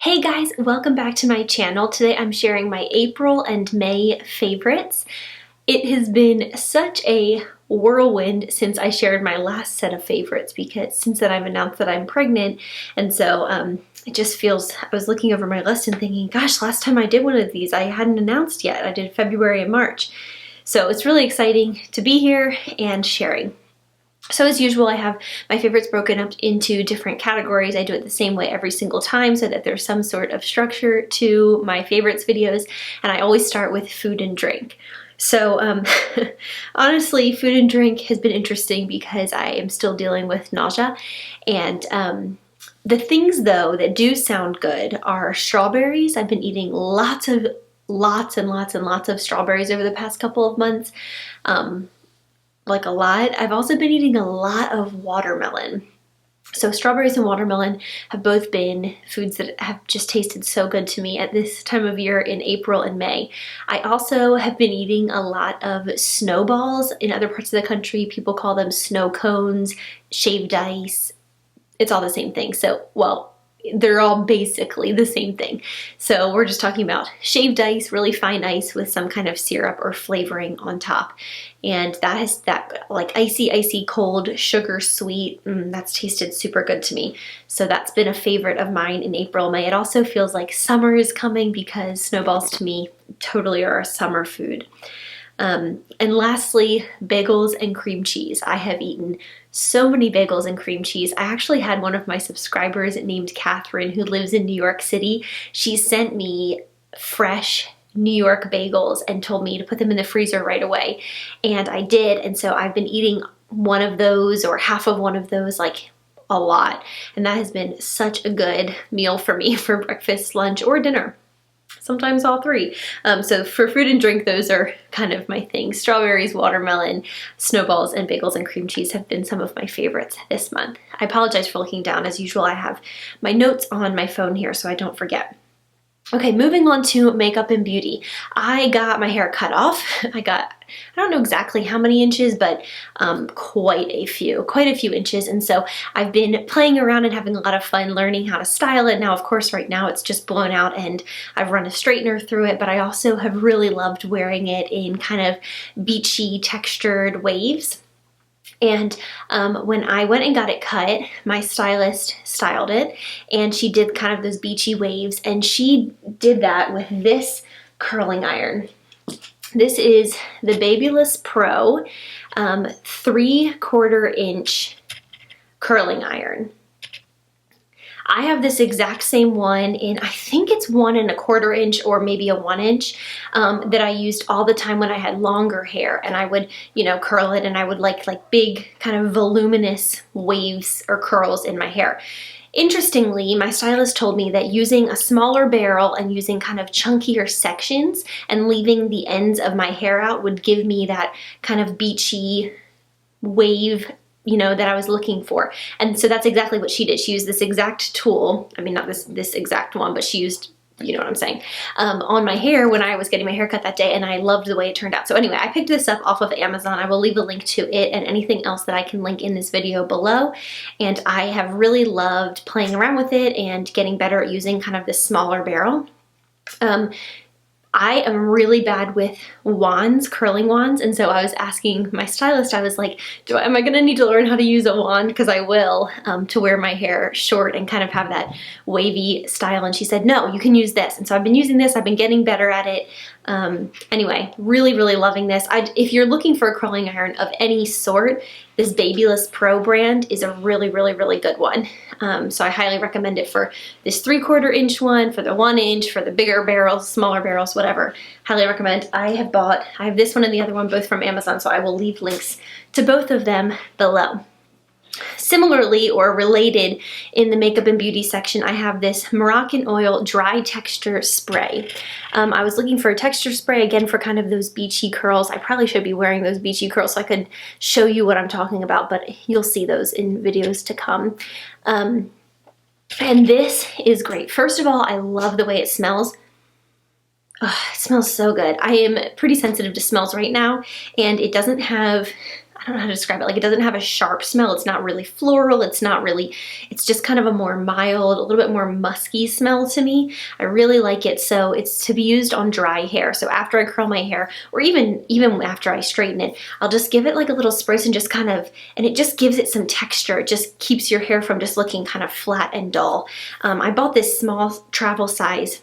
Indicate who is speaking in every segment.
Speaker 1: Hey guys, welcome back to my channel. Today I'm sharing my April and May favorites. It has been such a whirlwind since I shared my last set of favorites because since then I've announced that I'm pregnant, and so it just feels, I was looking over my list and thinking, gosh, last time I did one of these I hadn't announced yet. I did February and March. So it's really exciting to be here and sharing. So as usual, I have my favorites broken up into different categories. I do it the same way every single time so that there's some sort of structure to my favorites videos, and I always start with food and drink. So honestly, food and drink has been interesting because I am still dealing with nausea, and the things though that do sound good are strawberries. I've been eating lots and lots of strawberries over the past couple of months. Like a lot. I've also been eating a lot of watermelon. So strawberries and watermelon have both been foods that have just tasted so good to me at this time of year in April and May. I also have been eating a lot of snowballs. In other parts of the country, people call them snow cones, shaved ice. It's all the same thing. So, well, they're all basically the same thing. So we're just talking about shaved ice, really fine ice with some kind of syrup or flavoring on top. And that has that like icy cold, sugar sweet, that's tasted super good to me. So that's been a favorite of mine in April, May. It also feels like summer is coming because snowballs to me totally are a summer food. And lastly, bagels and cream cheese. I have eaten so many bagels and cream cheese. I actually had one of my subscribers named Catherine who lives in New York City. She sent me fresh New York bagels and told me to put them in the freezer right away. And I did. And so I've been eating one of those or half of one of those like a lot. And that has been such a good meal for me for breakfast, lunch, or dinner. Sometimes all three. So for food and drink, those are kind of my things. Strawberries, watermelon, snowballs, and bagels and cream cheese have been some of my favorites this month. I apologize for looking down. As usual, I have my notes on my phone here so I don't forget. Okay, moving on to makeup and beauty. I got my hair cut off. I don't know exactly how many inches, but quite a few inches. And so I've been playing around and having a lot of fun learning how to style it. Now, of course, right now it's just blown out and I've run a straightener through it, but I also have really loved wearing it in kind of beachy textured waves. And when I went and got it cut, my stylist styled it, and she did kind of those beachy waves, and she did that with this curling iron. This is the Babyless Pro 3/4 inch curling iron. I have this exact same one in, I think it's 1 1/4 inch or maybe a 1 inch that I used all the time when I had longer hair, and I would, curl it, and I would like big kind of voluminous waves or curls in my hair. Interestingly, my stylist told me that using a smaller barrel and using kind of chunkier sections and leaving the ends of my hair out would give me that kind of beachy wave that I was looking for. And so that's exactly what she did. She used this exact tool. I mean, not this exact one, but she used, you know what I'm saying, on my hair when I was getting my hair cut that day, and I loved the way it turned out. So anyway, I picked this up off of Amazon. I will leave a link to it and anything else that I can link in this video below. And I have really loved playing around with it and getting better at using kind of this smaller barrel. I am really bad with wands, curling wands, and so I was asking my stylist, I was like, am I gonna need to learn how to use a wand? Because I will, to wear my hair short and kind of have that wavy style. And she said, no, you can use this. And so I've been using this, I've been getting better at it. Anyway, really loving this. If you're looking for a curling iron of any sort, this Babyless Pro brand is a really good one. So I highly recommend it for this 3/4 inch one, for the 1 inch, for the bigger barrels, smaller barrels, whatever. Highly recommend. I have this one and the other one both from Amazon, so I will leave links to both of them below. Similarly or related in the makeup and beauty section, I have this Moroccan Oil Dry Texture Spray. I was looking for a texture spray, again, for kind of those beachy curls. I probably should be wearing those beachy curls so I could show you what I'm talking about, but you'll see those in videos to come. And this is great. First of all, I love the way it smells. Oh, it smells so good. I am pretty sensitive to smells right now, and it doesn't have, I I don't know how to describe it. Like, it doesn't have a sharp smell. It's not really floral. It's not really, it's just kind of a more mild, a little bit more musky smell to me. I really like it. So it's to be used on dry hair. So after I curl my hair, or even after I straighten it, I'll just give it like a little spritz and just kind of, and it just gives it some texture. It just keeps your hair from just looking kind of flat and dull. I bought this small travel size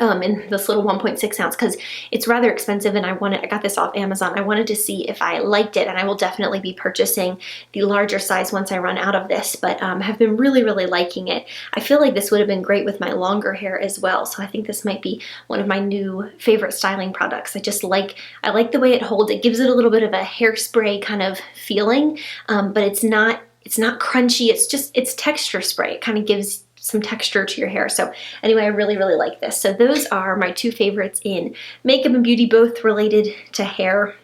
Speaker 1: in this little 1.6 ounce because it's rather expensive, and I got this off Amazon. I wanted to see if I liked it, and I will definitely be purchasing the larger size once I run out of this, but have been really, really liking it. I feel like this would have been great with my longer hair as well, so I think this might be one of my new favorite styling products. I like the way it holds. It gives it a little bit of a hairspray kind of feeling, but it's not crunchy. It's texture spray. It kind of gives some texture to your hair. So anyway, I really, really like this. So those are my two favorites in makeup and beauty, both related to hair.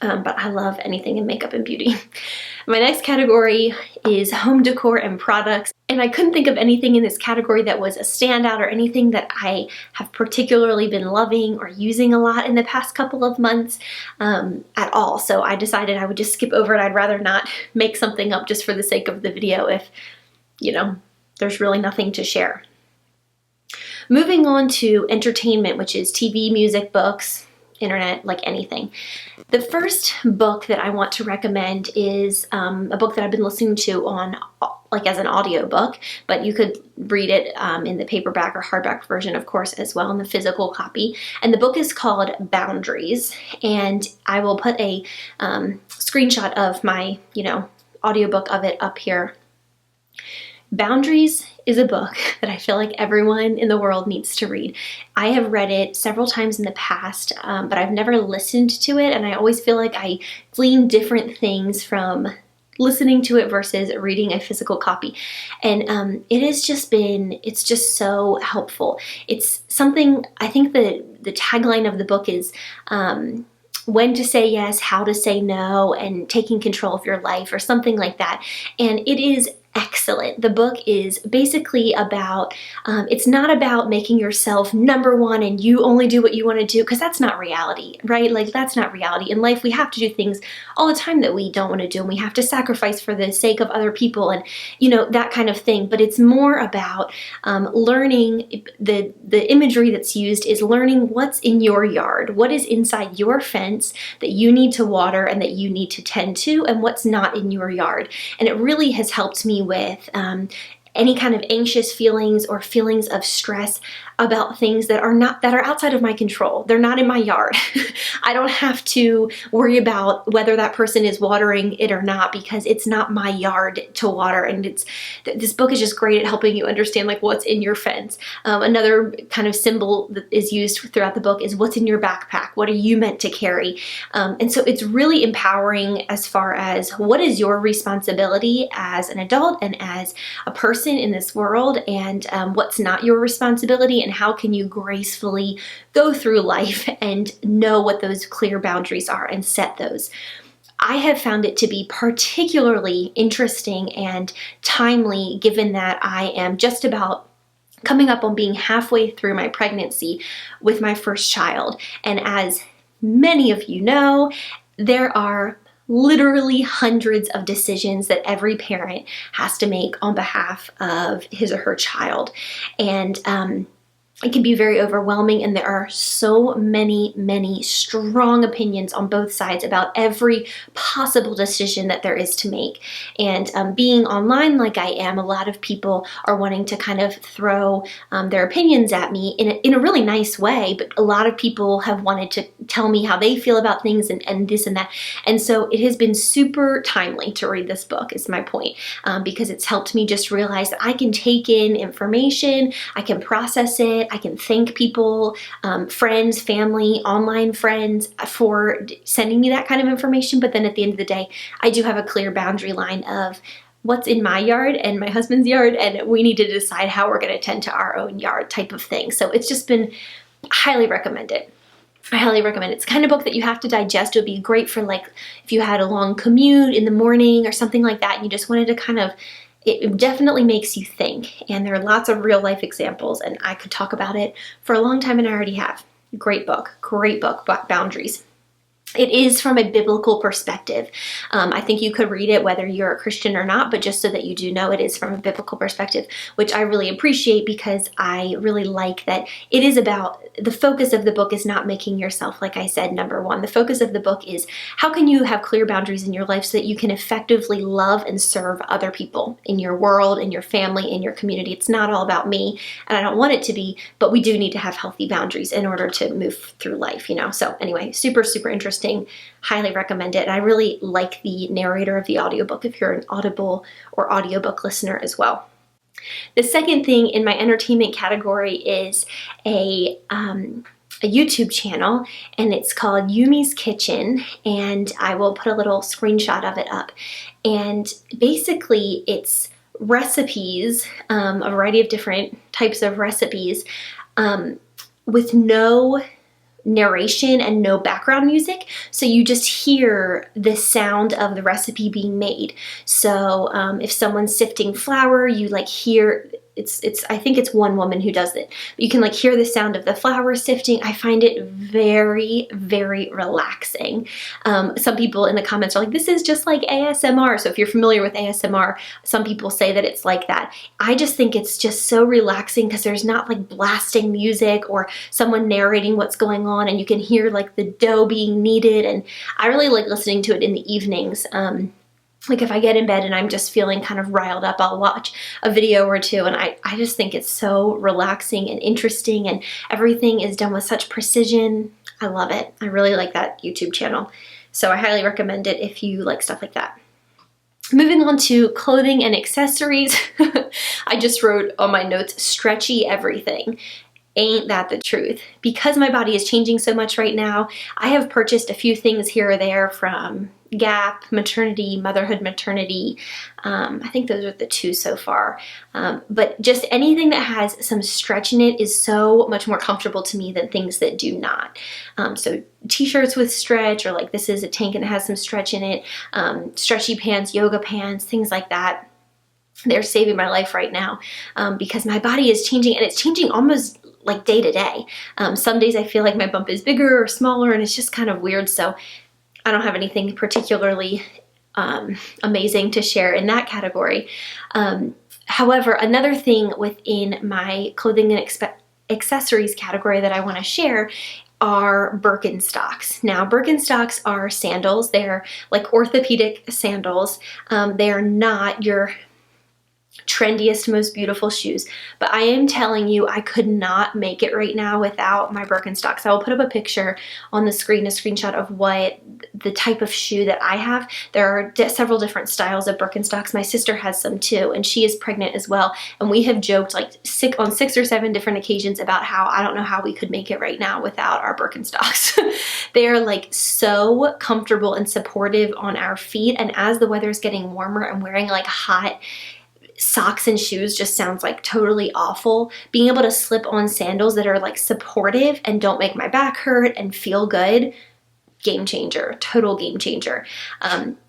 Speaker 1: But I love anything in makeup and beauty. My next category is home decor and products. And I couldn't think of anything in this category that was a standout or anything that I have particularly been loving or using a lot in the past couple of months at all. So I decided I would just skip over it. I'd rather not make something up just for the sake of the video if, you know, there's really nothing to share. Moving on to entertainment, which is TV, music, books, internet, like anything. The first book that I want to recommend is a book that I've been listening to on as an audiobook, but you could read it in the paperback or hardback version, of course, as well, in the physical copy. And the book is called Boundaries, and I will put a screenshot of my, audiobook of it up here. Boundaries is a book that I feel like everyone in the world needs to read. I have read it several times in the past, but I've never listened to it, and I always feel like I glean different things from listening to it versus reading a physical copy. And it's just so helpful. It's something, I think the tagline of the book is when to say yes, how to say no, and taking control of your life, or something like that. And it is excellent. The book is basically about, it's not about making yourself number one and you only do what you want to do, because that's not reality, right? Like, that's not reality. In life, we have to do things all the time that we don't want to do, and we have to sacrifice for the sake of other people, and that kind of thing. But it's more about learning. The imagery that's used is learning what's in your yard, what is inside your fence that you need to water and that you need to tend to, and what's not in your yard. And it really has helped me with any kind of anxious feelings or feelings of stress about things that are outside of my control. They're not in my yard. I don't have to worry about whether that person is watering it or not, because it's not my yard to water. And this book is just great at helping you understand like what's in your fence. Another kind of symbol that is used throughout the book is what's in your backpack. What are you meant to carry? And so it's really empowering as far as what is your responsibility as an adult and as a person in this world, and what's not your responsibility, and how can you gracefully go through life and know what those clear boundaries are and set those. I have found it to be particularly interesting and timely, given that I am just about coming up on being halfway through my pregnancy with my first child. And as many of you know, there are literally hundreds of decisions that every parent has to make on behalf of his or her child. And it can be very overwhelming, and there are so many strong opinions on both sides about every possible decision that there is to make. And being online like I am, a lot of people are wanting to kind of throw their opinions at me in a really nice way, but a lot of people have wanted to tell me how they feel about things and this and that. And so it has been super timely to read this book, is my point, because it's helped me just realize that I can take in information, I can process it, I can thank people, friends, family, online friends for sending me that kind of information. But then at the end of the day, I do have a clear boundary line of what's in my yard and my husband's yard, and we need to decide how we're going to tend to our own yard type of thing. So it's just been highly recommended. I highly recommend it. It's the kind of book that you have to digest. It would be great for like if you had a long commute in the morning or something like that, and you just wanted to kind of, it definitely makes you think. And there are lots of real life examples, and I could talk about it for a long time, and I already have. Great book, Boundaries. It is from a biblical perspective. I think you could read it whether you're a Christian or not, but just so that you do know, it is from a biblical perspective, which I really appreciate because I really like that it is about, the focus of the book is not making yourself, like I said, number one. The focus of the book is how can you have clear boundaries in your life so that you can effectively love and serve other people in your world, in your family, in your community. It's not all about me, and I don't want it to be, but we do need to have healthy boundaries in order to move through life, you know? So anyway, super, super interesting. Highly recommend it. And I really like the narrator of the audiobook if you're an Audible or audiobook listener as well. The second thing in my entertainment category is a YouTube channel, and it's called Yumi's Kitchen, and I will put a little screenshot of it up. And basically it's recipes, a variety of different types of recipes, with no narration and no background music, so you just hear the sound of the recipe being made. So if someone's sifting flour, you like hear, I think it's one woman who does it, but you can like hear the sound of the flour sifting. I find it very, very relaxing. Some people in the comments are like, this is just like ASMR. So if you're familiar with ASMR, some people say that it's like that. I just think it's just so relaxing because there's not like blasting music or someone narrating what's going on, and you can hear like the dough being kneaded, and I really like listening to it in the evenings. Like if I get in bed and I'm just feeling kind of riled up, I'll watch a video or two, and I just think it's so relaxing and interesting, and everything is done with such precision. I love it. I really like that YouTube channel. So I highly recommend it if you like stuff like that. Moving on to clothing and accessories. I just wrote on my notes, stretchy everything. Ain't that the truth? Because my body is changing so much right now, I have purchased a few things here or there from Gap, maternity, motherhood, maternity. I think those are the two so far. But just anything that has some stretch in it is so much more comfortable to me than things that do not. So t-shirts with stretch, or like this is a tank and it has some stretch in it, stretchy pants, yoga pants, things like that. They're saving my life right now because my body is changing, and it's changing almost like day to day. Some days I feel like my bump is bigger or smaller, and it's just kind of weird. So I don't have anything particularly amazing to share in that category. However, another thing within my clothing and accessories category that I want to share are Birkenstocks. Now, Birkenstocks are sandals. They're like orthopedic sandals. They are not your trendiest, most beautiful shoes, but I am telling you, I could not make it right now without my Birkenstocks. I will put up a picture on the screen, a screenshot of what the type of shoe that I have. There are several different styles of Birkenstocks. My sister has some too, and she is pregnant as well, and we have joked like on 6 or 7 different occasions about how I don't know how we could make it right now without our Birkenstocks. They are like so comfortable and supportive on our feet, and as the weather is getting warmer and wearing like hot socks and shoes just sounds like totally awful. Being able to slip on sandals that are like supportive and don't make my back hurt and feel good, game changer, total game changer.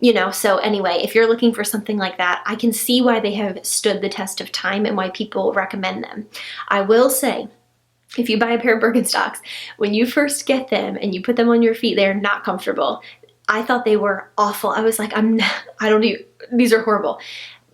Speaker 1: You know, so anyway, if you're looking for something like that, I can see why they have stood the test of time and why people recommend them. I will say, if you buy a pair of Birkenstocks, when you first get them and you put them on your feet, they're not comfortable. I thought they were awful. I was like, these are horrible.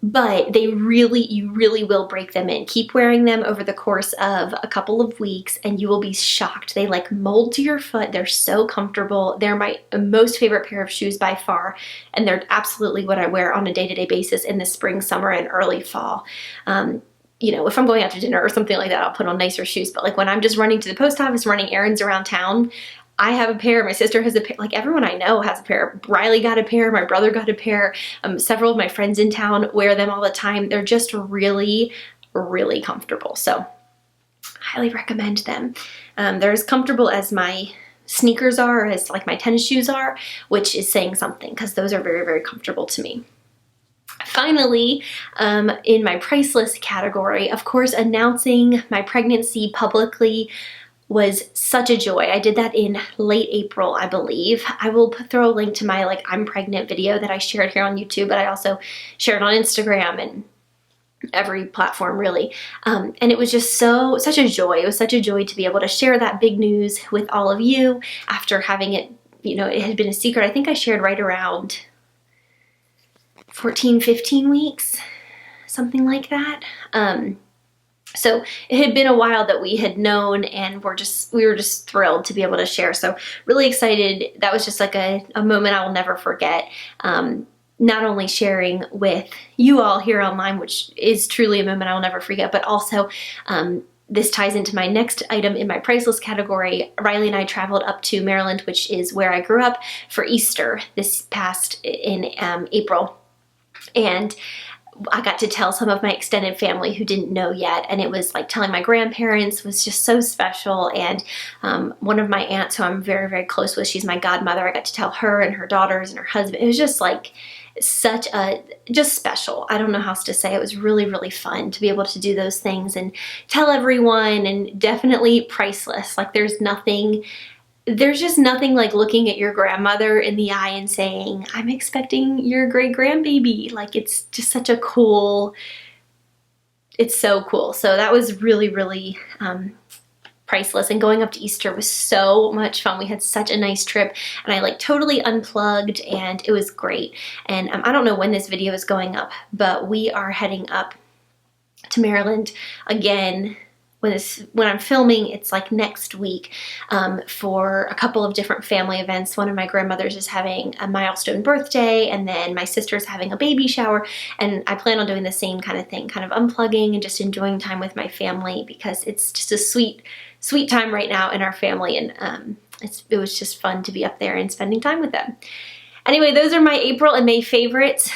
Speaker 1: But you really will break them in. Keep wearing them over the course of a couple of weeks and you will be shocked. They like mold to your foot. They're so comfortable. They're my most favorite pair of shoes by far. And they're absolutely what I wear on a day-to-day basis in the spring, summer, and early fall. You know, if I'm going out to dinner or something like that, I'll put on nicer shoes. But like when I'm just running to the post office, running errands around town, I have a pair, my sister has a pair, like everyone I know has a pair. Riley got a pair, my brother got a pair, several of my friends in town wear them all the time. They're just really, really comfortable. So I highly recommend them. They're as comfortable as my sneakers are, as like my tennis shoes are, which is saying something because those are very, very comfortable to me. Finally, in my price list category, of course, announcing my pregnancy publicly was such a joy. I did that in late April, I believe. I will throw a link to my like I'm pregnant video that I shared here on YouTube, but I also shared on Instagram and every platform really. And it was just such a joy. It was such a joy to be able to share that big news with all of you after having it you know, it had been a secret. I think I shared right around 14, 15 weeks, something like that. So it had been a while that we had known, and we were just thrilled to be able to share. So really excited. That was just like a moment I will never forget. Not only sharing with you all here online, which is truly a moment I will never forget, but also this ties into my next item in my priceless category. Riley and I traveled up to Maryland, which is where I grew up, for Easter this past in April. And I got to tell some of my extended family who didn't know yet, and it was like telling my grandparents was just so special. And one of my aunts, who I'm very, very close with, she's my godmother, I got to tell her and her daughters and her husband. It was just like just special. I don't know how else to say. It was really, really fun to be able to do those things and tell everyone, and definitely priceless. Like there's just nothing like looking at your grandmother in the eye and saying, I'm expecting your great grandbaby. Like it's just such a cool, it's so cool. So that was really, really priceless. And going up to Easter was so much fun. We had such a nice trip, and I like totally unplugged, and it was great. And I don't know when this video is going up, but we are heading up to Maryland again. When I'm filming, it's like next week for a couple of different family events. One of my grandmothers is having a milestone birthday, and then my sister's having a baby shower, and I plan on doing the same kind of thing, kind of unplugging and just enjoying time with my family, because it's just a sweet, sweet time right now in our family, and it was just fun to be up there and spending time with them. Anyway, those are my April and May favorites.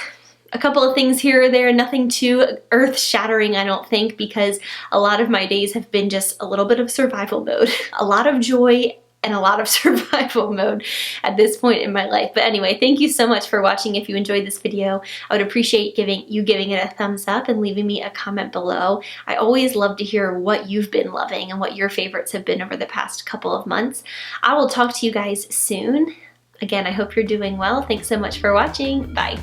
Speaker 1: A couple of things here or there, nothing too earth-shattering, I don't think, because a lot of my days have been just a little bit of survival mode. A lot of joy and a lot of survival mode at this point in my life. But anyway, thank you so much for watching. If you enjoyed this video, I would appreciate you giving it a thumbs up and leaving me a comment below. I always love to hear what you've been loving and what your favorites have been over the past couple of months. I will talk to you guys soon. Again, I hope you're doing well. Thanks so much for watching. Bye.